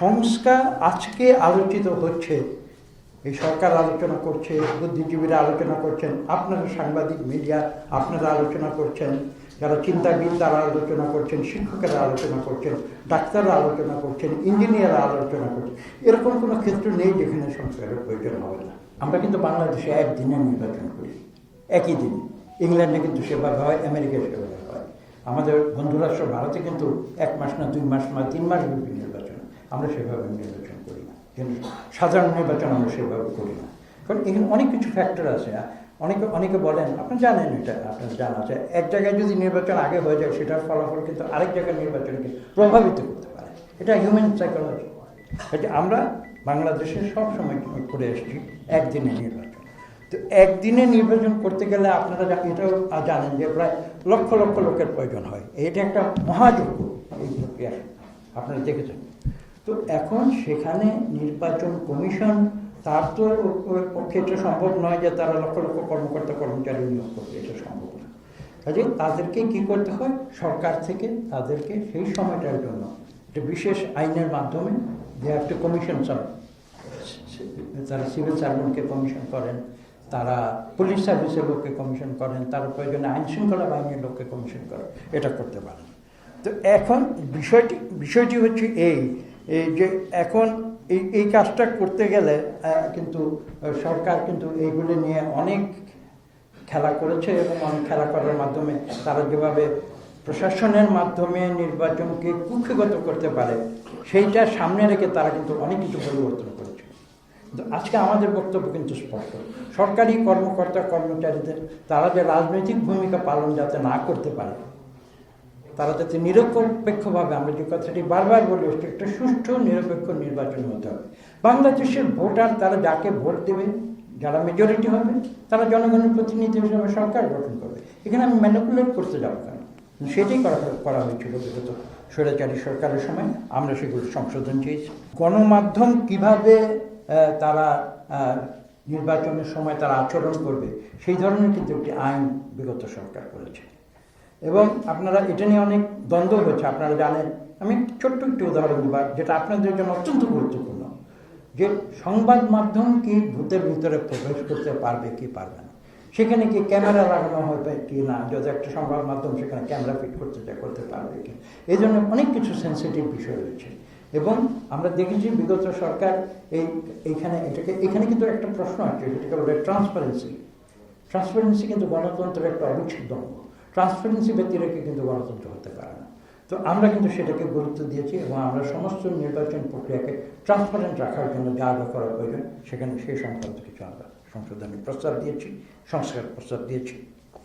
সংস্কার আজকে আলোচিত হচ্ছে, এই সরকার আলোচনা করছে, বুদ্ধিজীবীরা আলোচনা করছেন, আপনারা সাংবাদিক মিডিয়া আপনারা আলোচনা করছেন, যারা চিন্তাবিদ তারা আলোচনা করছেন, শিক্ষকেরা আলোচনা করছেন, ডাক্তাররা আলোচনা করছেন, ইঞ্জিনিয়াররা আলোচনা করছেন। এরকম কোনো ক্ষেত্র নেই যেখানে সংস্কারের প্রয়োজন হবে না। আমরা কিন্তু বাংলাদেশে একদিনে নির্বাচন করি, একই দিনে। ইংল্যান্ডে কিন্তু সেভাবে হয়, আমেরিকায় সেভাবে হয়। আমাদের বন্ধুরাষ্ট্র ভারতে কিন্তু 1 মাস না 2 মাস না 3 মাস ব্যাপী নির্বাচন। আমরা সেভাবে নির্বাচন করি না, কিন্তু সাধারণ নির্বাচন আমরা সেভাবে করি না। কারণ এখানে অনেক কিছু ফ্যাক্টর আছে। অনেকে বলেন, আপনি জানেন, এটা আপনার জানা আছে, এক জায়গায় যদি নির্বাচন আগে হয়ে যায় সেটার ফলাফল কিন্তু আরেক জায়গায় নির্বাচনকে প্রভাবিত করতে পারে। এটা হিউম্যান সাইকোলজি। আমরা বাংলাদেশে সবসময় করে এসেছি একদিনে নির্বাচন। তো একদিনে নির্বাচন করতে গেলে আপনারা এটাও জানেন যে প্রায় লক্ষ লক্ষ লোকের প্রয়োজন হয়। এটা একটা মহাযজ্ঞ এই প্রক্রিয়া, আপনারা দেখেছেন। তো এখন সেখানে নির্বাচন কমিশন, তার তো পক্ষে এটা সম্ভব নয় যে তারা লক্ষ লক্ষ কর্মকর্তা কর্মচারী নিয়োগ করবে, এটা সম্ভব না। কাজে তাদেরকে কি করতে হয়, সরকার থেকে তাদেরকে সেই সময়টার জন্য একটা বিশেষ আইনের মাধ্যমে যে একটা কমিশন, তারা সিভিল সার্ভেন্টকে কমিশন করেন, তারা পুলিশ সার্ভিসের লোককে কমিশন করেন, তারা প্রয়োজনে আইন শৃঙ্খলা বাহিনীর লোককে কমিশন করেন, এটা করতে পারেন। তো এখন বিষয়টি হচ্ছে এই যে এখন এই কাজটা করতে গেলে কিন্তু সরকার কিন্তু এইগুলি নিয়ে অনেক খেলা করেছে, এবং অনেক খেলা করার মাধ্যমে তারা যেভাবে প্রশাসনের মাধ্যমে নির্বাচনকে কুক্ষিগত করতে পারে সেইটা সামনে রেখে তারা কিন্তু অনেক কিছু পরিবর্তন করেছে। কিন্তু আজকে আমাদের বক্তব্য কিন্তু স্পষ্ট, সরকারি কর্মকর্তা কর্মচারীদের তারা যে রাজনৈতিক ভূমিকা পালন যাতে না করতে পারে, তারা যাতে নিরপেক্ষভাবে, আমরা যে কথাটি বারবার বলে আসছি, একটা সুষ্ঠু নিরপেক্ষ নির্বাচন হতে হবে। বাংলাদেশের ভোটার তারা যাকে ভোট দেবে, যারা মেজরিটি হবে, তারা জনগণের প্রতিনিধি হিসেবে সরকার গঠন করবে। এখানে আমি ম্যানিপুলেট করতে যাবো কেন? সেটাই করা হয়েছিল বিগত স্বৈরাচারী সরকারের সময়। আমরা সেগুলো সংশোধন চেয়েছি। গণমাধ্যম কিভাবে তারা নির্বাচনের সময় তারা আচরণ করবে, সেই ধরনের কিন্তু একটি আইন বিগত সরকার করেছে। এবং আপনারা এটা নিয়ে অনেক দ্বন্দ্ব হয়েছে, আপনারা জানেন। আমি ছোট্ট একটি উদাহরণ দেব, যেটা আপনাদের জন্য অত্যন্ত গুরুত্বপূর্ণ, যে সংবাদ মাধ্যম কি ভূতের ভিতরে প্রবেশ করতে পারবে কি পারবে না, সেখানে কি ক্যামেরা লাগানো হবে কি না, যদি একটা সংবাদ মাধ্যম সেখানে ক্যামেরা ফিট করতে পারবে কি, এই জন্য অনেক কিছু সেন্সিটিভ বিষয় রয়েছে। এবং আমরা দেখেছি বিগত সরকার এখানে কিন্তু একটা প্রশ্ন আছে, সেটাকে বলে ট্রান্সপারেন্সি কিন্তু গণতন্ত্রের একটা অবিচ্ছেদ্য অঙ্গ। ট্রান্সপারেন্সি ব্যক্তি রেখে কিন্তু গণতন্ত্র হতে পারে না। তো আমরা কিন্তু সেটাকে গুরুত্ব দিয়েছি, এবং আমরা সমস্ত নির্বাচন প্রক্রিয়াকে ট্রান্সপারেন্ট রাখার জন্য যা যা করা প্রয়োজন সেখানে সেই সংক্রান্ত কিছু আমরা সংশোধনের প্রস্তাব দিয়েছি, সংস্কার প্রস্তাব দিয়েছি।